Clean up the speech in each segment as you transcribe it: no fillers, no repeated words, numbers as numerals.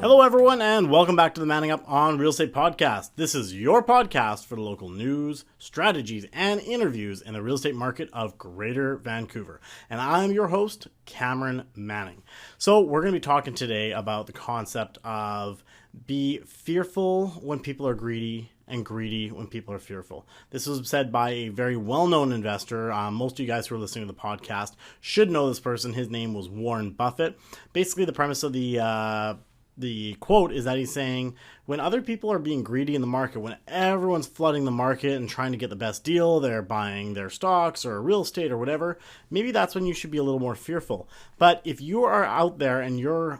Hello, everyone, and welcome back to the Manning Up on Real Estate podcast. This is your podcast for the local news, strategies, and interviews in the real estate market of Greater Vancouver. And I'm your host, Cameron Manning. So we're going to be talking today about the concept of be fearful when people are greedy and greedy when people are fearful. This was said by a very well-known investor. Most of you guys who are listening to the podcast should know this person. His name was Warren Buffett. Basically, the premise of the quote is that he's saying when other people are being greedy in the market, when everyone's flooding the market and trying to get the best deal, they're buying their stocks or real estate or whatever, maybe that's when you should be a little more fearful. But if you are out there and you're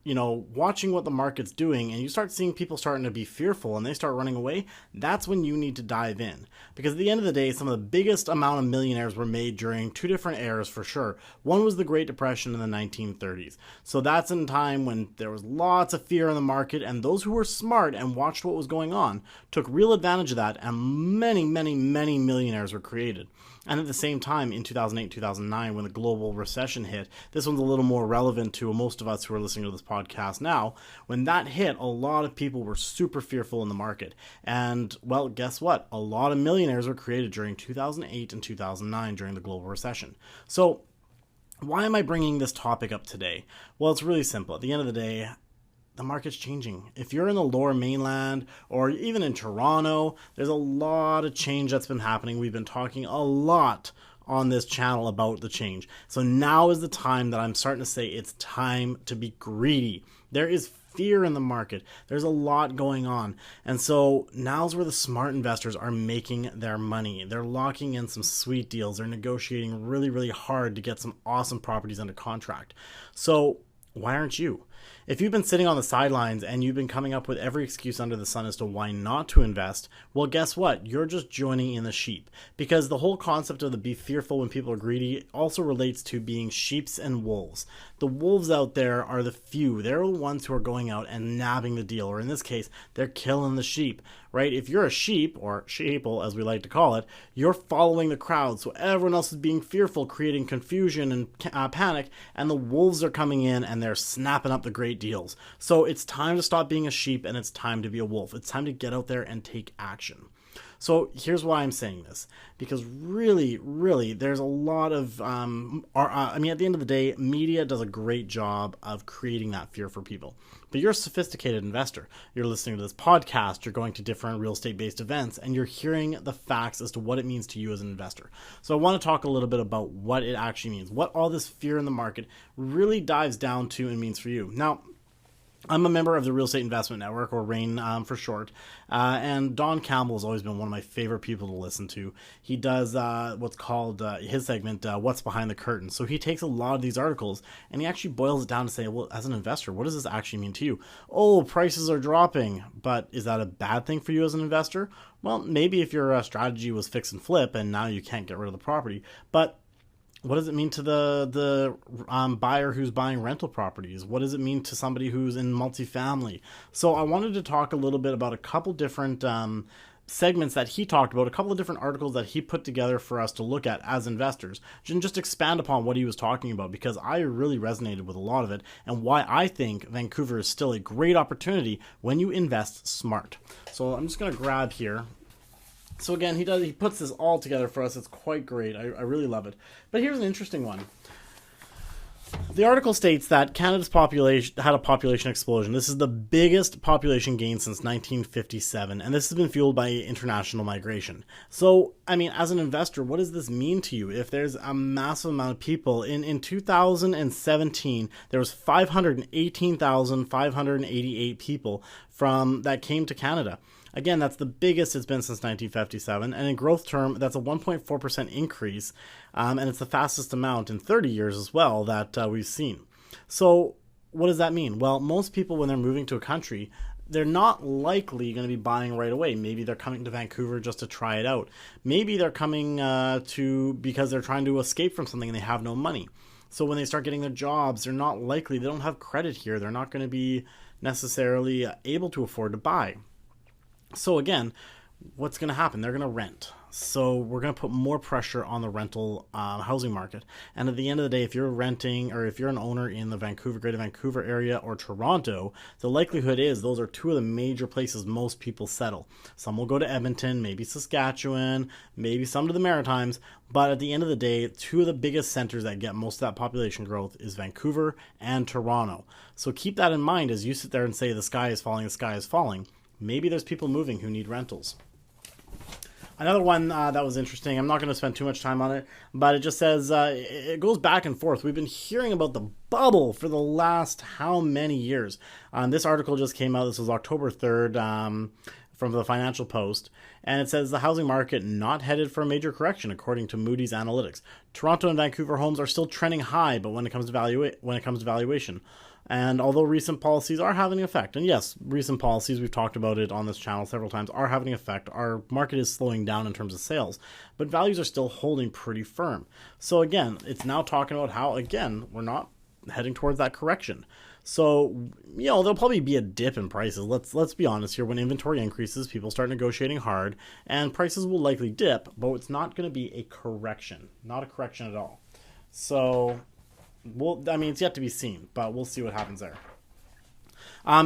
watching what the market's doing and you start seeing people starting to be fearful and they start running away, that's when you need to dive in. Because at the end of the day, some of the biggest amount of millionaires were made during two different eras for sure. One was the Great Depression in the 1930s. So that's in a time when there was lots of fear in the market, and those who were smart and watched what was going on took real advantage of that, and many millionaires were created. And at the same time, in 2008, 2009, when the global recession hit, this one's a little more relevant to most of us who are listening to this podcast now. When that hit, a lot of people were super fearful in the market. And, well, guess what? A lot of millionaires were created during 2008 and 2009 during the global recession. So, why am I bringing this topic up today? Well, it's really simple. At the end of the day, the market's changing. If you're in the Lower Mainland or even in Toronto, there's a lot of change that's been happening. We've been talking a lot on this channel about the change. So now is the time that I'm starting to say it's time to be greedy. There is fear in the market. There's a lot going on. And so now's where the smart investors are making their money. They're locking in some sweet deals. They're negotiating really hard to get some awesome properties under contract. So why aren't you? If you've been sitting on the sidelines and you've been coming up with every excuse under the sun as to why not to invest, well, guess what? You're just joining in the sheep. Because the whole concept of the be fearful when people are greedy also relates to being sheeps and wolves. The wolves out there are the few. They're the ones who are going out and nabbing the deal, or in this case, they're killing the sheep, right? If you're a sheep, or sheeple as we like to call it, you're following the crowd. So everyone else is being fearful, creating confusion and panic, and the wolves are coming in and they're snapping up the great deals. So it's time to stop being a sheep and it's time to be a wolf. It's time to get out there and take action. So here's why I'm saying this, because really, there's a lot of, at the end of the day, media does a great job of creating that fear for people. But you're a sophisticated investor. You're listening to this podcast, you're going to different real estate-based events, and you're hearing the facts as to what it means to you as an investor. So I want to talk a little bit about what it actually means, what all this fear in the market really dives down to and means for you. Now, I'm a member of the Real Estate Investment Network, or RAIN for short, and Don Campbell has always been one of my favorite people to listen to. He does what's called his segment, What's Behind the Curtain. So he takes a lot of these articles and he actually boils it down to say, well, as an investor, what does this actually mean to you? Oh, prices are dropping, but is that a bad thing for you as an investor? Well, maybe if your strategy was fix and flip and now you can't get rid of the property, but what does it mean to the buyer who's buying rental properties? What does it mean to somebody who's in multifamily? So I wanted to talk a little bit about a couple different segments that he talked about, a couple of different articles that he put together for us to look at as investors, and just expand upon what he was talking about, because I really resonated with a lot of it and why I think Vancouver is still a great opportunity when you invest smart. So I'm just going to grab here. So again, he puts this all together for us. It's quite great. I really love it. But here's an interesting one. The article states that Canada's population had a population explosion. This is the biggest population gain since 1957, and this has been fueled by international migration. So, as an investor, what does this mean to you? If there's a massive amount of people, in 2017, there was 518,588 people that came to Canada. Again, that's the biggest it's been since 1957, and in growth term, that's a 1.4% increase, and it's the fastest amount in 30 years as well that we've seen. So what does that mean? Well, most people, when they're moving to a country, they're not likely going to be buying right away. Maybe they're coming to Vancouver just to try it out. Maybe they're coming because they're trying to escape from something and they have no money. So when they start getting their jobs, they don't have credit here. They're not going to be necessarily able to afford to buy. So again, what's going to happen? They're going to rent. So we're going to put more pressure on the rental housing market. And at the end of the day, if you're renting or if you're an owner in the Greater Vancouver area or Toronto, the likelihood is those are two of the major places most people settle. Some will go to Edmonton, maybe Saskatchewan, maybe some to the Maritimes. But at the end of the day, two of the biggest centers that get most of that population growth is Vancouver and Toronto. So keep that in mind as you sit there and say the sky is falling, the sky is falling. Maybe there's people moving who need rentals. Another one that was interesting, I'm not going to spend too much time on it, but it just says, it goes back and forth. We've been hearing about the bubble for the last how many years? This article just came out, this was October 3rd, from the Financial Post, and it says the housing market not headed for a major correction, according to Moody's Analytics. Toronto and Vancouver homes are still trending high, but when it comes to valuation. And although recent policies are having an effect, and yes, recent policies, we've talked about it on this channel several times, are having an effect. Our market is slowing down in terms of sales, but values are still holding pretty firm. So again, it's now talking about how, again, we're not heading towards that correction. So, there'll probably be a dip in prices. Let's be honest here. When inventory increases, people start negotiating hard, and prices will likely dip, but it's not going to be a correction. Not a correction at all. So it's yet to be seen, but we'll see what happens there.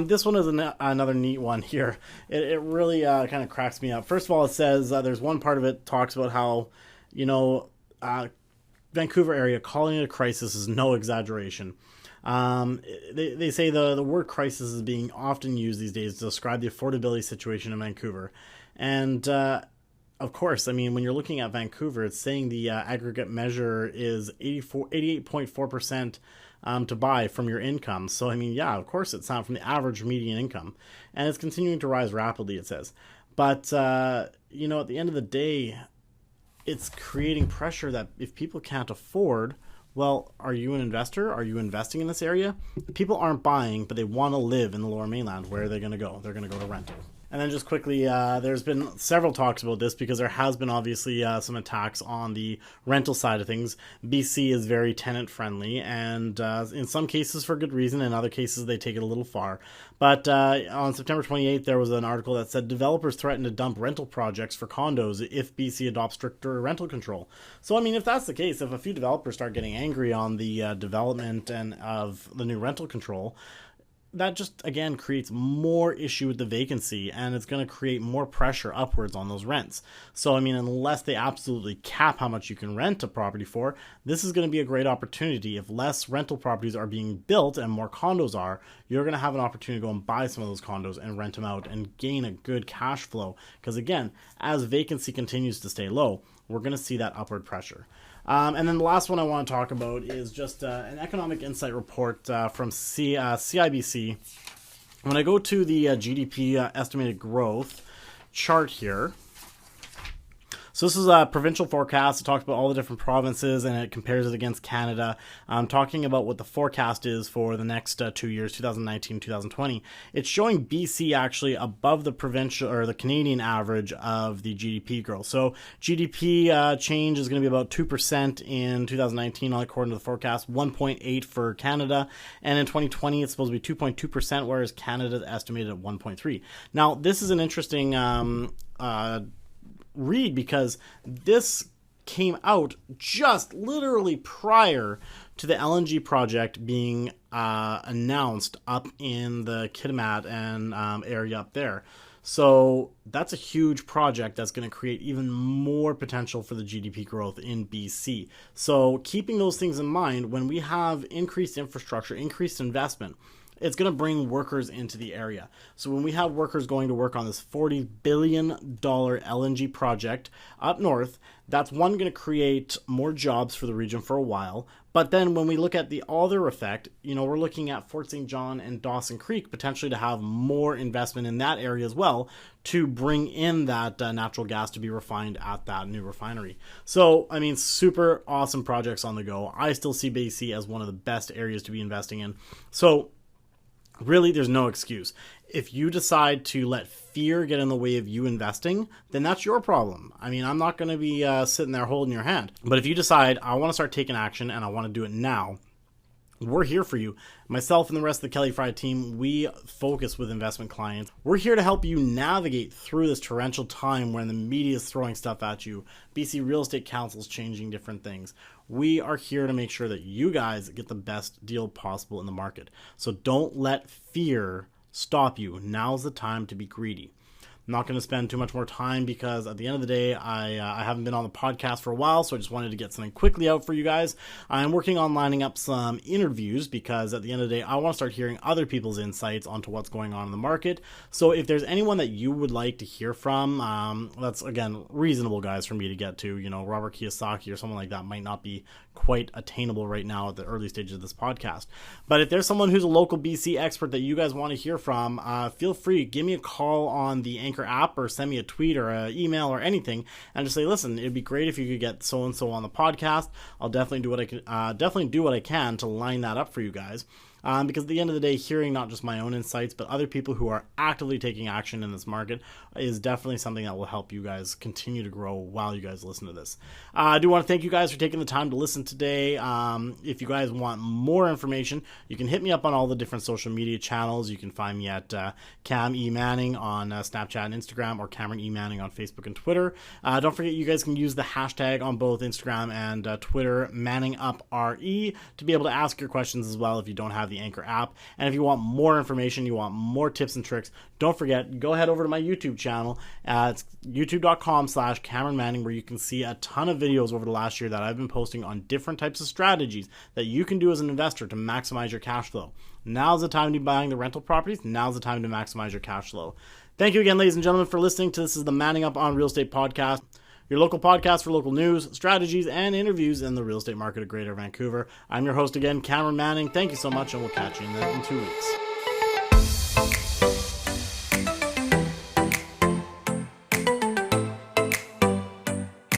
This one is another neat one here. It really kind of cracks me up. First of all, it says there's one part of it talks about how, Vancouver area calling it a crisis is no exaggeration. They say the word crisis is being often used these days to describe the affordability situation in Vancouver. And of course, when you're looking at Vancouver, it's saying the aggregate measure is 88.4% to buy from your income. So, of course, it's not from the average median income. And it's continuing to rise rapidly, it says. But, at the end of the day, it's creating pressure that if people can't afford, well, are you an investor? Are you investing in this area? People aren't buying, but they want to live in the Lower Mainland. Where are they going to go? They're going to go to rental. And then just quickly, there's been several talks about this because there has been obviously some attacks on the rental side of things. BC is very tenant friendly, and in some cases for good reason, in other cases they take it a little far. But on September 28th, there was an article that said developers threaten to dump rental projects for condos if BC adopts stricter rental control. So, if that's the case, if a few developers start getting angry on the development and of the new rental control, that just, again, creates more issue with the vacancy, and it's going to create more pressure upwards on those rents. So, unless they absolutely cap how much you can rent a property for, this is going to be a great opportunity. If less rental properties are being built and more condos are, you're going to have an opportunity to go and buy some of those condos and rent them out and gain a good cash flow. Because, again, as vacancy continues to stay low, we're going to see that upward pressure. And then the last one I want to talk about is just an economic insight report from CIBC. When I go to the GDP estimated growth chart here, so this is a provincial forecast. It talks about all the different provinces and it compares it against Canada. Talking about what the forecast is for the next 2 years, 2019, 2020. It's showing BC actually above the provincial or the Canadian average of the GDP growth. So GDP change is going to be about 2% in 2019, according to the forecast, 1.8 for Canada. And in 2020, it's supposed to be 2.2%, whereas Canada is estimated at 1.3. Now, this is an interesting read because this came out just literally prior to the LNG project being announced up in the Kitimat and area up there. So that's a huge project that's going to create even more potential for the GDP growth in BC. So keeping those things in mind, when we have increased infrastructure, increased investment, it's going to bring workers into the area. So when we have workers going to work on this $40 billion LNG project up north, that's going to create more jobs for the region for a while. But then when we look at the other effect, we're looking at Fort St. John and Dawson Creek potentially to have more investment in that area as well to bring in that natural gas to be refined at that new refinery. So, super awesome projects on the go. I still see BC as one of the best areas to be investing in. So, really, there's no excuse. If you decide to let fear get in the way of you investing, then that's your problem. I'm not going to be sitting there holding your hand. But if you decide, I want to start taking action and I want to do it now, We're here for you. Myself and the rest of the Kelly Fry team, we focus with investment clients. We're here to help you navigate through this torrential time when the media is throwing stuff at you. BC Real Estate Council is changing different things. We are here to make sure that you guys get the best deal possible in the market. So don't let fear stop you. Now's the time to be greedy. I'm not going to spend too much more time because at the end of the day, I haven't been on the podcast for a while, so I just wanted to get something quickly out for you guys. I'm working on lining up some interviews because at the end of the day, I want to start hearing other people's insights onto what's going on in the market. So if there's anyone that you would like to hear from, that's, again, reasonable guys for me to get to. Robert Kiyosaki or someone like that might not be quite attainable right now at the early stages of this podcast. But if there's someone who's a local BC expert that you guys want to hear from, feel free, give me a call on the Anchor app or send me a tweet or an email or anything and just say, listen, it'd be great if you could get so and so on the podcast. I'll definitely do what I can to line that up for you guys. Because at the end of the day, hearing not just my own insights, but other people who are actively taking action in this market is definitely something that will help you guys continue to grow while you guys listen to this. I do want to thank you guys for taking the time to listen today. If you guys want more information, you can hit me up on all the different social media channels. You can find me at Cam E. Manning on Snapchat and Instagram, or Cameron E. Manning on Facebook and Twitter. Don't forget, you guys can use the hashtag on both Instagram and Twitter, ManningUpRE, to be able to ask your questions as well if you don't have the Anchor app. And if you want more information, you want more tips and tricks, don't forget, go head over to my YouTube channel. It's youtube.com/Cameron Manning, where you can see a ton of videos over the last year that I've been posting on different types of strategies that you can do as an investor to maximize your cash flow. Now's the time to be buying the rental properties. Now's the time to maximize your cash flow. Thank you again, ladies and gentlemen, for listening to This is the Manning Up on Real Estate podcast, your local podcast for local news, strategies, and interviews in the real estate market of Greater Vancouver. I'm your host again, Cameron Manning. Thank you so much, and we'll catch you in 2 weeks.